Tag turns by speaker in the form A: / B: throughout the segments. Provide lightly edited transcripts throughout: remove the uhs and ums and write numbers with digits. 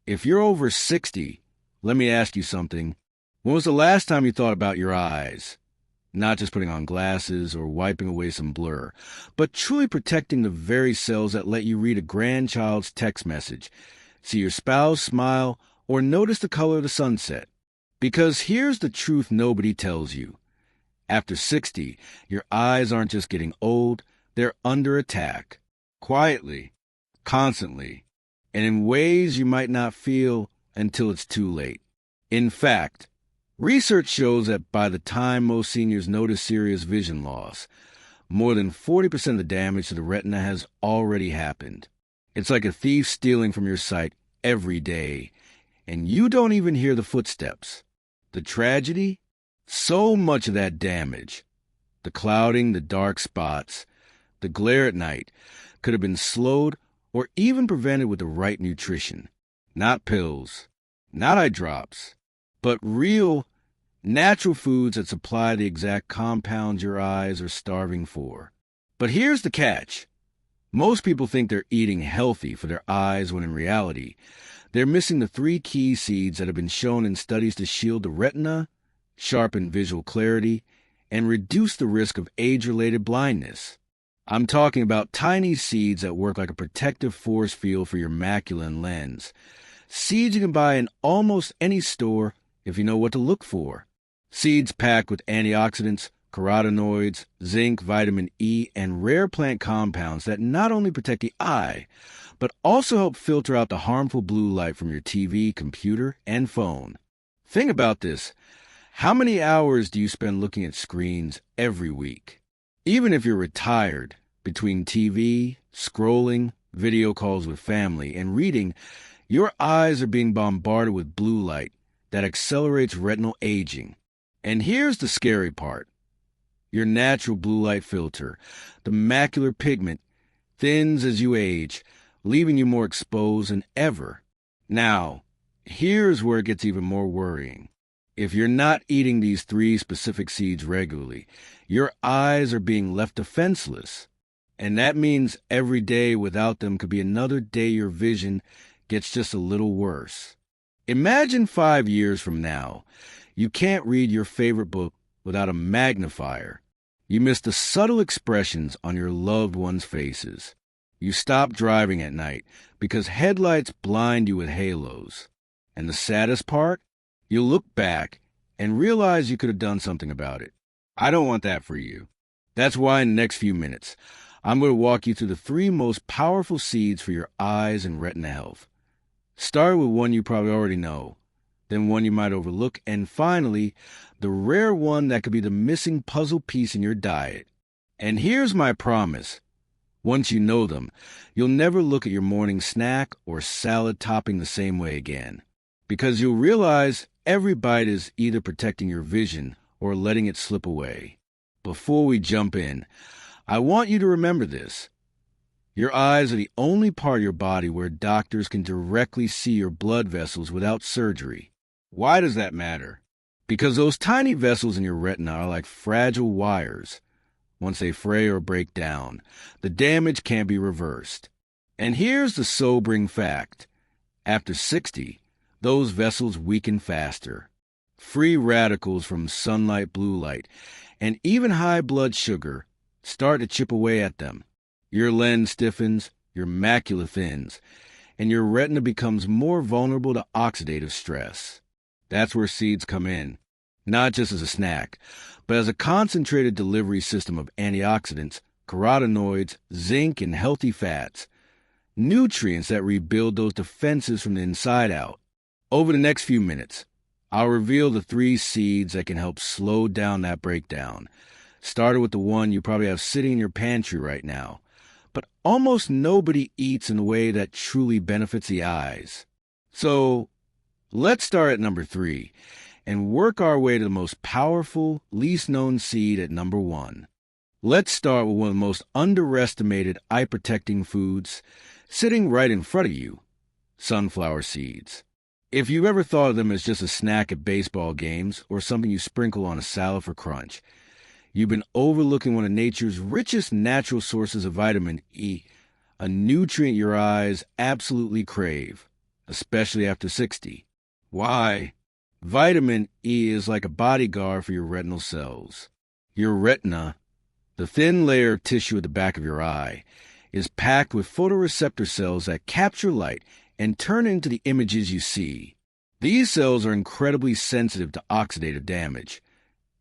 A: If you're over 60, let me ask you something. When was the last time you thought about your eyes? Not just putting on glasses or wiping away some blur, but truly protecting the very cells that let you read a grandchild's text message, see your spouse smile, or notice the color of the sunset. Because here's the truth nobody tells you. After 60, your eyes aren't just getting old, they're under attack. Quietly, constantly, and in ways you might not feel until it's too late. In fact, research shows that by the time most seniors notice serious vision loss, more than 40% of the damage to the retina has already happened. It's like a thief stealing from your sight every day, and you don't even hear the footsteps. The tragedy? So much of that damage, the clouding, the dark spots, the glare at night, could have been slowed or even prevented with the right nutrition. Not pills, not eye drops, but real, natural foods that supply the exact compounds your eyes are starving for. But here's the catch. Most people think they're eating healthy for their eyes when in reality, they're missing the 3 key seeds that have been shown in studies to shield the retina, sharpen visual clarity, and reduce the risk of age-related blindness. I'm talking about tiny seeds that work like a protective force field for your macula and lens. Seeds you can buy in almost any store if you know what to look for. Seeds packed with antioxidants, carotenoids, zinc, vitamin E, and rare plant compounds that not only protect the eye, but also help filter out the harmful blue light from your TV, computer, and phone. Think about this. How many hours do you spend looking at screens every week? Even if you're retired, between TV, scrolling, video calls with family, and reading, your eyes are being bombarded with blue light that accelerates retinal aging. And here's the scary part. Your natural blue light filter, the macular pigment, thins as you age, leaving you more exposed than ever. Now, here's where it gets even more worrying. If you're not eating these 3 specific seeds regularly, your eyes are being left defenseless. And that means every day without them could be another day your vision gets just a little worse. Imagine 5 years from now, you can't read your favorite book without a magnifier. You miss the subtle expressions on your loved ones' faces. You stop driving at night because headlights blind you with halos. And the saddest part? You'll look back and realize you could have done something about it. I don't want that for you. That's why in the next few minutes, I'm going to walk you through the 3 most powerful seeds for your eyes and retina health. Start with one you probably already know, then one you might overlook, and finally, the rare one that could be the missing puzzle piece in your diet. And here's my promise. Once you know them, you'll never look at your morning snack or salad topping the same way again. Because you'll realize every bite is either protecting your vision or letting it slip away. Before we jump in, I want you to remember this. Your eyes are the only part of your body where doctors can directly see your blood vessels without surgery. Why does that matter? Because those tiny vessels in your retina are like fragile wires. Once they fray or break down, the damage can't be reversed. And here's the sobering fact. After 60, those vessels weaken faster. Free radicals from sunlight, blue light, and even high blood sugar start to chip away at them. Your lens stiffens, your macula thins, and your retina becomes more vulnerable to oxidative stress. That's where seeds come in, not just as a snack, but as a concentrated delivery system of antioxidants, carotenoids, zinc, and healthy fats, nutrients that rebuild those defenses from the inside out. Over the next few minutes, I'll reveal the 3 seeds that can help slow down that breakdown. Started with the one you probably have sitting in your pantry right now, but almost nobody eats in a way that truly benefits the eyes. So let's start at number 3 and work our way to the most powerful, least known seed at number 1. Let's start with one of the most underestimated eye-protecting foods sitting right in front of you, sunflower seeds. If you've ever thought of them as just a snack at baseball games or something you sprinkle on a salad for crunch, you've been overlooking one of nature's richest natural sources of vitamin E, a nutrient your eyes absolutely crave. especially after 60. Why? Vitamin E is like a bodyguard for your retinal cells. Your retina, the thin layer of tissue at the back of your eye, is packed with photoreceptor cells that capture light and turn it into the images you see. These cells are incredibly sensitive to oxidative damage.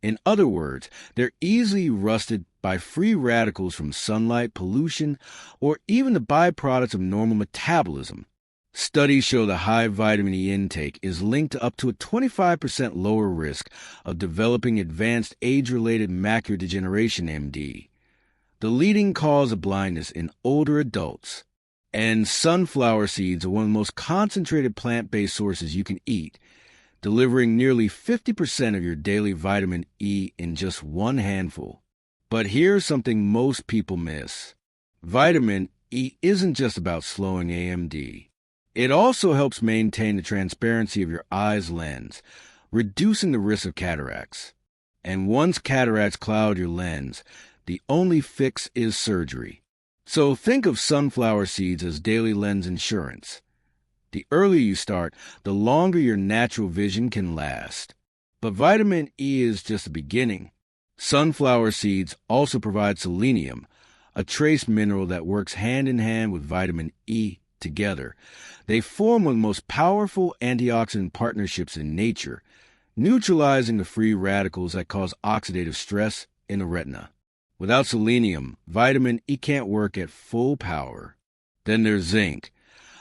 A: In other words, they're easily rusted by free radicals from sunlight, pollution, or even the byproducts of normal metabolism. Studies show the high vitamin E intake is linked to up to a 25% lower risk of developing advanced age-related macular degeneration, MD, the leading cause of blindness in older adults. And sunflower seeds are one of the most concentrated plant-based sources you can eat, delivering nearly 50% of your daily vitamin E in just one handful. But here's something most people miss. Vitamin E isn't just about slowing AMD. It also helps maintain the transparency of your eye's lens, reducing the risk of cataracts. And once cataracts cloud your lens, the only fix is surgery. So think of sunflower seeds as daily lens insurance. The earlier you start, the longer your natural vision can last. But vitamin E is just the beginning. Sunflower seeds also provide selenium, a trace mineral that works hand in hand with vitamin E together. They form one of the most powerful antioxidant partnerships in nature, neutralizing the free radicals that cause oxidative stress in the retina. Without selenium, vitamin E can't work at full power. Then there's zinc,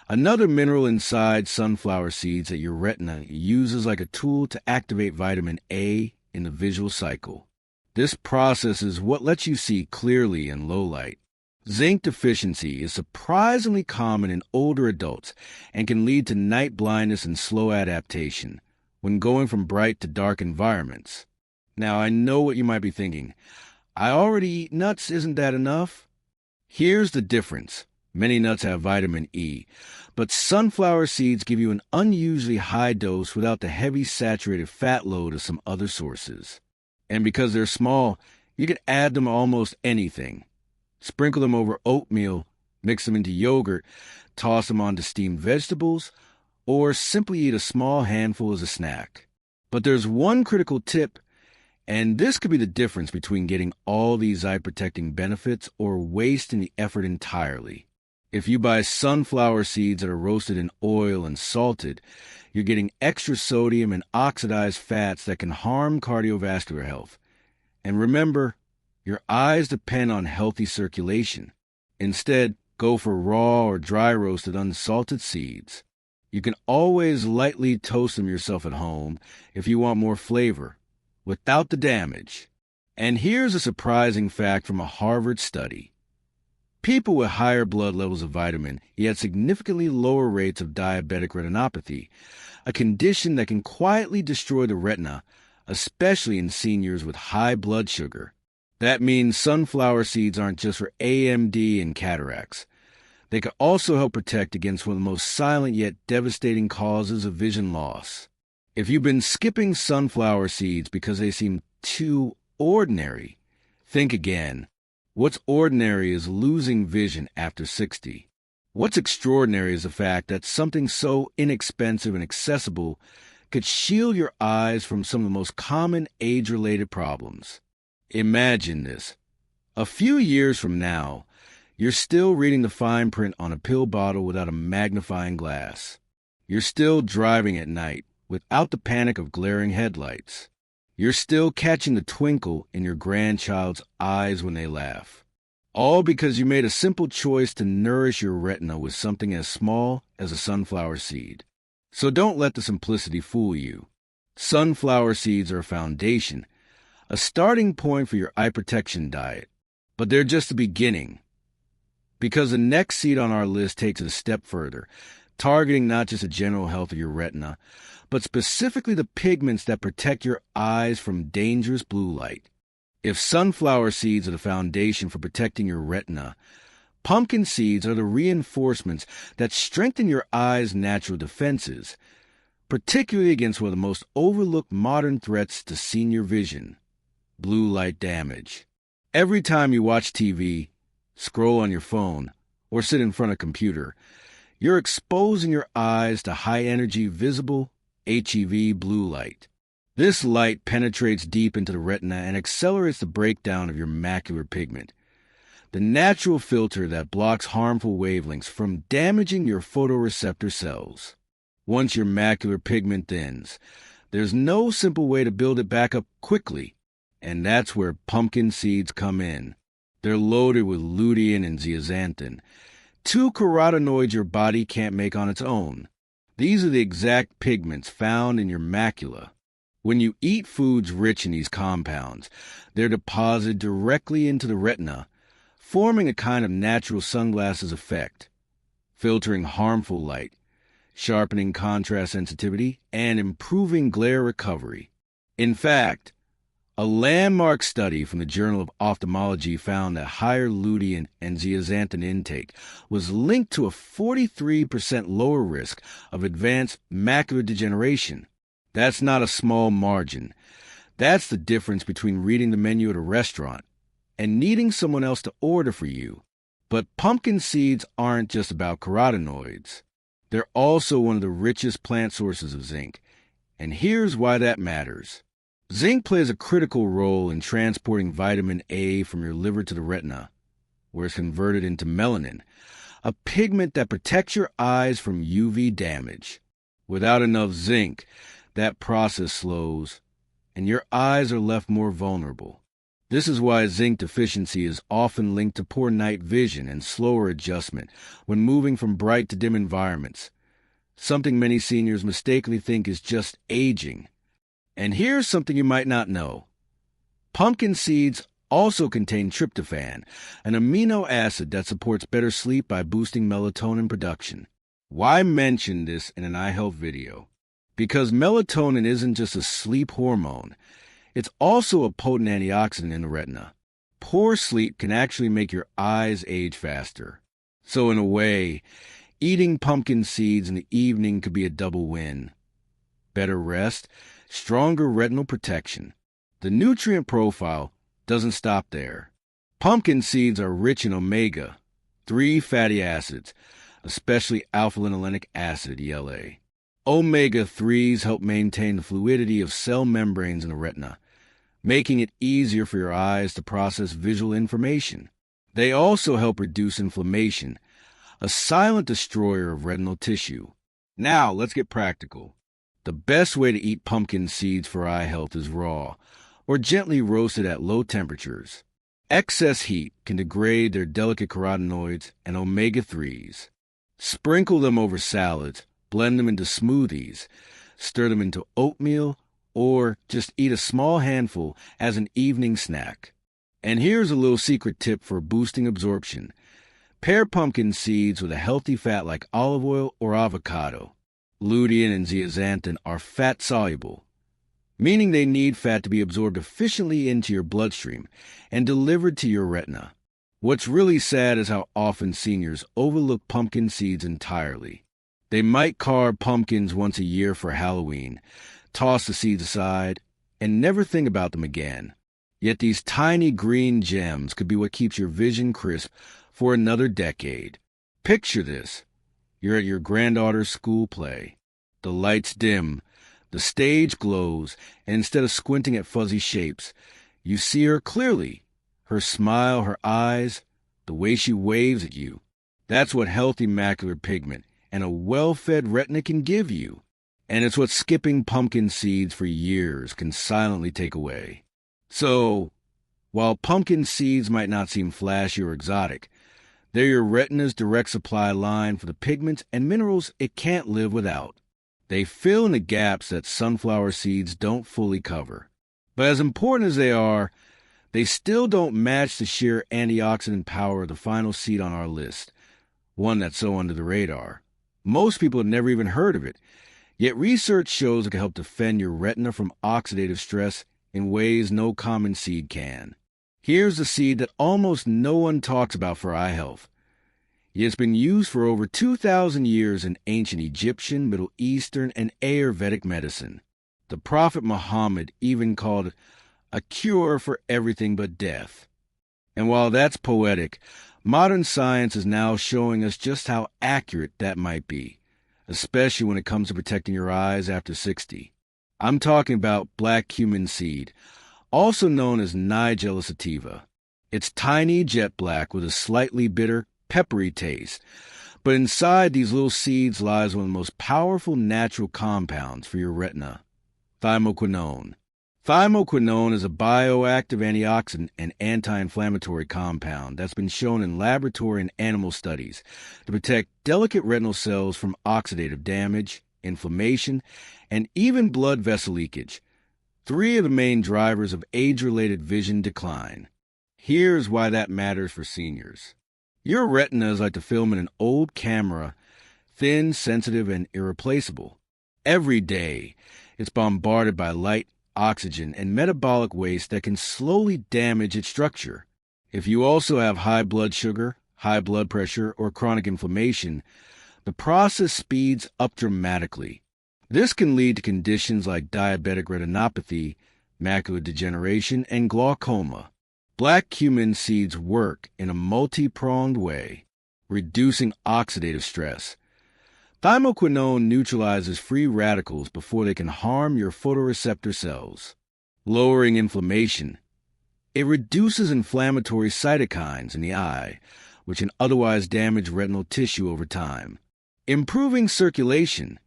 A: another mineral inside sunflower seeds that your retina uses like a tool to activate vitamin A in the visual cycle. This process is what lets you see clearly in low light. Zinc deficiency is surprisingly common in older adults and can lead to night blindness and slow adaptation when going from bright to dark environments. Now, I know what you might be thinking. I already eat nuts, isn't that enough? Here's the difference. Many nuts have vitamin E, but sunflower seeds give you an unusually high dose without the heavy saturated fat load of some other sources. And because they're small, you can add them to almost anything. Sprinkle them over oatmeal, mix them into yogurt, toss them onto steamed vegetables, or simply eat a small handful as a snack. But there's one critical tip, and this could be the difference between getting all these eye-protecting benefits or wasting the effort entirely. If you buy sunflower seeds that are roasted in oil and salted, you're getting extra sodium and oxidized fats that can harm cardiovascular health. And remember, your eyes depend on healthy circulation. Instead, go for raw or dry roasted unsalted seeds. You can always lightly toast them yourself at home if you want more flavor, without the damage. And here's a surprising fact from a Harvard study. People with higher blood levels of vitamin E had significantly lower rates of diabetic retinopathy, a condition that can quietly destroy the retina, especially in seniors with high blood sugar. That means sunflower seeds aren't just for AMD and cataracts. They can also help protect against one of the most silent yet devastating causes of vision loss. If you've been skipping sunflower seeds because they seem too ordinary, think again. What's ordinary is losing vision after 60. What's extraordinary is the fact that something so inexpensive and accessible could shield your eyes from some of the most common age-related problems. Imagine this. A few years from now, you're still reading the fine print on a pill bottle without a magnifying glass. You're still driving at night without the panic of glaring headlights. You're still catching the twinkle in your grandchild's eyes when they laugh. All because you made a simple choice to nourish your retina with something as small as a sunflower seed. So don't let the simplicity fool you. Sunflower seeds are a foundation, a starting point for your eye protection diet. But they're just the beginning. Because the next seed on our list takes it a step further, targeting not just the general health of your retina, but specifically the pigments that protect your eyes from dangerous blue light. If sunflower seeds are the foundation for protecting your retina, pumpkin seeds are the reinforcements that strengthen your eye's natural defenses, particularly against one of the most overlooked modern threats to senior vision, blue light damage. Every time you watch TV, scroll on your phone, or sit in front of a computer, You're exposing your eyes to high-energy visible HEV blue light. This light penetrates deep into the retina and accelerates the breakdown of your macular pigment, the natural filter that blocks harmful wavelengths from damaging your photoreceptor cells. Once your macular pigment thins, there's no simple way to build it back up quickly, and that's where pumpkin seeds come in. They're loaded with lutein and zeaxanthin, two carotenoids your body can't make on its own. These are the exact pigments found in your macula. When you eat foods rich in these compounds, they're deposited directly into the retina, forming a kind of natural sunglasses effect, filtering harmful light, sharpening contrast sensitivity, and improving glare recovery. In fact, a landmark study from the Journal of Ophthalmology found that higher lutein and zeaxanthin intake was linked to a 43% lower risk of advanced macular degeneration. That's not a small margin. That's the difference between reading the menu at a restaurant and needing someone else to order for you. But pumpkin seeds aren't just about carotenoids. They're also one of the richest plant sources of zinc. And here's why that matters. Zinc plays a critical role in transporting vitamin A from your liver to the retina, where it's converted into melanin, a pigment that protects your eyes from UV damage. Without enough zinc, that process slows, and your eyes are left more vulnerable. This is why zinc deficiency is often linked to poor night vision and slower adjustment when moving from bright to dim environments, something many seniors mistakenly think is just aging. And here's something you might not know. Pumpkin seeds also contain tryptophan, an amino acid that supports better sleep by boosting melatonin production. Why mention this in an eye health video? Because melatonin isn't just a sleep hormone. It's also a potent antioxidant in the retina. Poor sleep can actually make your eyes age faster. So in a way, eating pumpkin seeds in the evening could be a double win. Better rest, stronger retinal protection. The nutrient profile doesn't stop there. Pumpkin seeds are rich in omega-3 fatty acids, especially alpha-linolenic acid, ELA. Omega-3s help maintain the fluidity of cell membranes in the retina, making it easier for your eyes to process visual information. They also help reduce inflammation, a silent destroyer of retinal tissue. Now, let's get practical. The best way to eat pumpkin seeds for eye health is raw, or gently roasted at low temperatures. Excess heat can degrade their delicate carotenoids and omega-3s. Sprinkle them over salads, blend them into smoothies, stir them into oatmeal, or just eat a small handful as an evening snack. And here's a little secret tip for boosting absorption. Pair pumpkin seeds with a healthy fat like olive oil or avocado. Lutein and zeaxanthin are fat-soluble, meaning they need fat to be absorbed efficiently into your bloodstream and delivered to your retina. What's really sad is how often seniors overlook pumpkin seeds entirely. They might carve pumpkins once a year for Halloween, toss the seeds aside, and never think about them again. Yet these tiny green gems could be what keeps your vision crisp for another decade. Picture this. You're at your granddaughter's school play. The lights dim, the stage glows, and instead of squinting at fuzzy shapes, you see her clearly. Her smile, her eyes, the way she waves at you. That's what healthy macular pigment and a well-fed retina can give you. And it's what skipping pumpkin seeds for years can silently take away. So, while pumpkin seeds might not seem flashy or exotic, they're your retina's direct supply line for the pigments and minerals it can't live without. They fill in the gaps that sunflower seeds don't fully cover. But as important as they are, they still don't match the sheer antioxidant power of the final seed on our list, one that's so under the radar. Most people have never even heard of it, yet research shows it can help defend your retina from oxidative stress in ways no common seed can. Here's the seed that almost no one talks about for eye health. Yet it's been used for over 2,000 years in ancient Egyptian, Middle Eastern, and Ayurvedic medicine. The Prophet Muhammad even called it a cure for everything but death. And while that's poetic, Modern science is now showing us just how accurate that might be, especially when it comes to protecting your eyes after 60. I'm talking about black cumin seed, also known as Nigella sativa. It's tiny jet black with a slightly bitter, peppery taste. But inside these little seeds lies one of the most powerful natural compounds for your retina, thymoquinone. Thymoquinone is a bioactive antioxidant and anti-inflammatory compound that's been shown in laboratory and animal studies to protect delicate retinal cells from oxidative damage, inflammation, and even blood vessel leakage, three of the main drivers of age-related vision decline. Here's why that matters for seniors. Your retina is like the film in an old camera, thin, sensitive, and irreplaceable. Every day, it's bombarded by light, oxygen, and metabolic waste that can slowly damage its structure. If you also have high blood sugar, high blood pressure, or chronic inflammation, the process speeds up dramatically. This can lead to conditions like diabetic retinopathy, macular degeneration, and glaucoma. Black cumin seeds work in a multi-pronged way, reducing oxidative stress. Thymoquinone neutralizes free radicals before they can harm your photoreceptor cells, lowering inflammation. It reduces inflammatory cytokines in the eye, which can otherwise damage retinal tissue over time, improving circulation.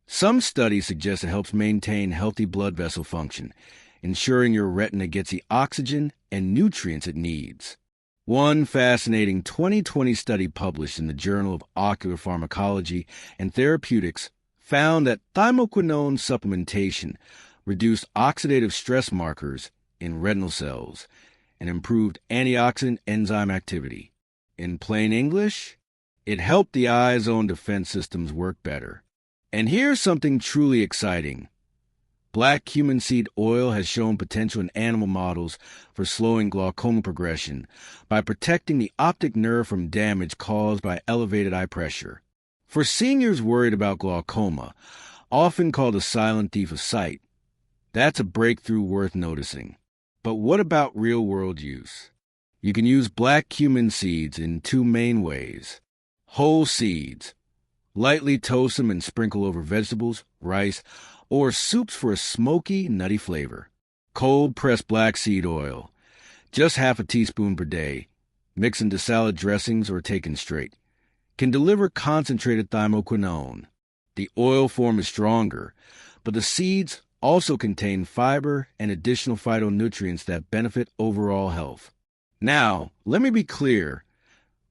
A: Some studies suggest it helps maintain healthy blood vessel function, ensuring your retina gets the oxygen and nutrients it needs. One fascinating 2020 study published in the Journal of Ocular Pharmacology and Therapeutics found that thymoquinone supplementation reduced oxidative stress markers in retinal cells and improved antioxidant enzyme activity. In plain English, it helped the eye's own defense systems work better. And here's something truly exciting. Black cumin seed oil has shown potential in animal models for slowing glaucoma progression by protecting the optic nerve from damage caused by elevated eye pressure. For seniors worried about glaucoma, often called a silent thief of sight, that's a breakthrough worth noticing. But what about real-world use? You can use black cumin seeds in two main ways. Whole seeds. Lightly toast them and sprinkle over vegetables, rice, or soups for a smoky, nutty flavor. Cold-pressed black seed oil, just half a teaspoon per day, mix into salad dressings or taken straight, can deliver concentrated thymoquinone. The oil form is stronger, but the seeds also contain fiber and additional phytonutrients that benefit overall health. Now, let me be clear,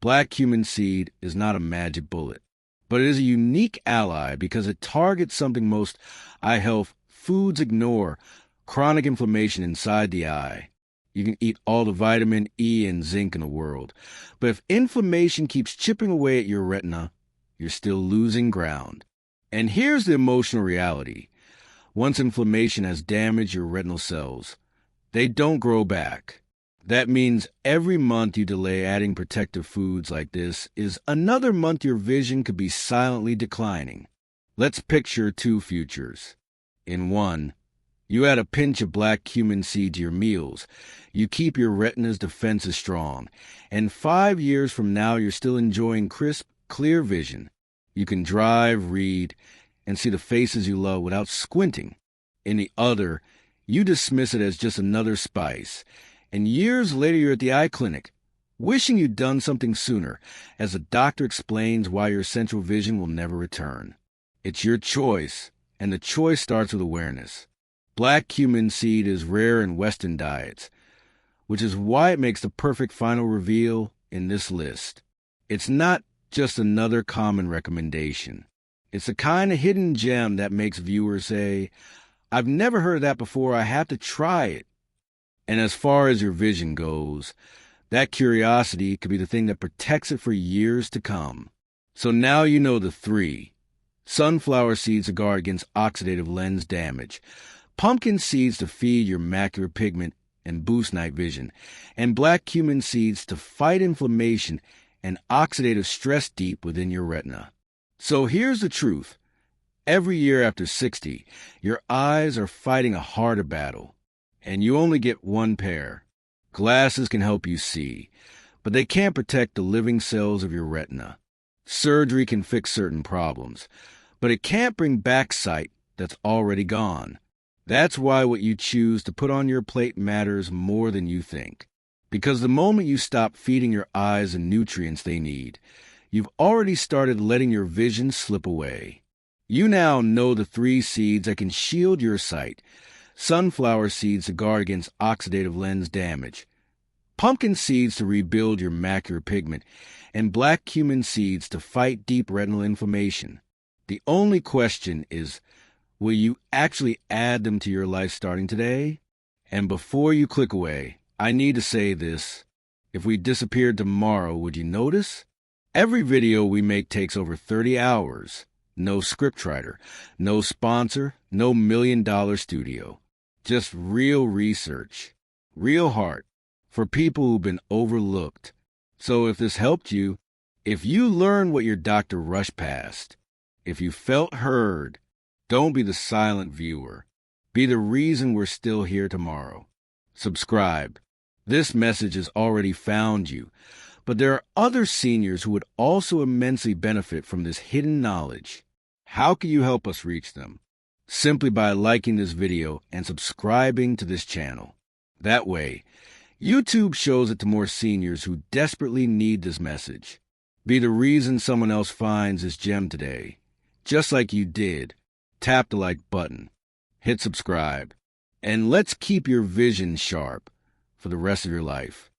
A: black cumin seed is not a magic bullet, but it is a unique ally because it targets something most eye health foods ignore: chronic inflammation inside the eye. You can eat all the vitamin E and zinc in the world, but if inflammation keeps chipping away at your retina, you're still losing ground. And here's the emotional reality. Once inflammation has damaged your retinal cells, they don't grow back. That means every month you delay adding protective foods like this is another month your vision could be silently declining. Let's picture two futures. In one, you add a pinch of black cumin seed to your meals. You keep your retina's defenses strong. And 5 years from now, you're still enjoying crisp, clear vision. You can drive, read, and see the faces you love without squinting. In the other, you dismiss it as just another spice. And years later, you're at the eye clinic, wishing you'd done something sooner, as the doctor explains why your central vision will never return. It's your choice, and the choice starts with awareness. Black cumin seed is rare in Western diets, which is why it makes the perfect final reveal in this list. It's not just another common recommendation. It's the kind of hidden gem that makes viewers say, "I've never heard of that before, I have to try it." And as far as your vision goes, that curiosity could be the thing that protects it for years to come. So now you know the three. Sunflower seeds to guard against oxidative lens damage, pumpkin seeds to feed your macular pigment and boost night vision, and black cumin seeds to fight inflammation and oxidative stress deep within your retina. So here's the truth. Every year after 60, your eyes are fighting a harder battle. And you only get one pair. Glasses can help you see, but they can't protect the living cells of your retina. Surgery can fix certain problems, but it can't bring back sight that's already gone. That's why what you choose to put on your plate matters more than you think. Because the moment you stop feeding your eyes the nutrients they need, you've already started letting your vision slip away. You now know the 3 seeds that can shield your sight: sunflower seeds to guard against oxidative lens damage, pumpkin seeds to rebuild your macular pigment, and black cumin seeds to fight deep retinal inflammation. The only question is, will you actually add them to your life starting today? And before you click away, I need to say this. If we disappeared tomorrow, would you notice? Every video we make takes over 30 hours. No scriptwriter, no sponsor, no $1 million studio. Just real research, real heart, for people who've been overlooked. So if this helped you, if you learned what your doctor rushed past, if you felt heard, don't be the silent viewer. Be the reason we're still here tomorrow. Subscribe. This message has already found you, but there are other seniors who would also immensely benefit from this hidden knowledge. How can you help us reach them? Simply by liking this video and subscribing to this channel. That way, YouTube shows it to more seniors who desperately need this message. Be the reason someone else finds this gem today. Just like you did. Tap the like button. Hit subscribe. And let's keep your vision sharp for the rest of your life.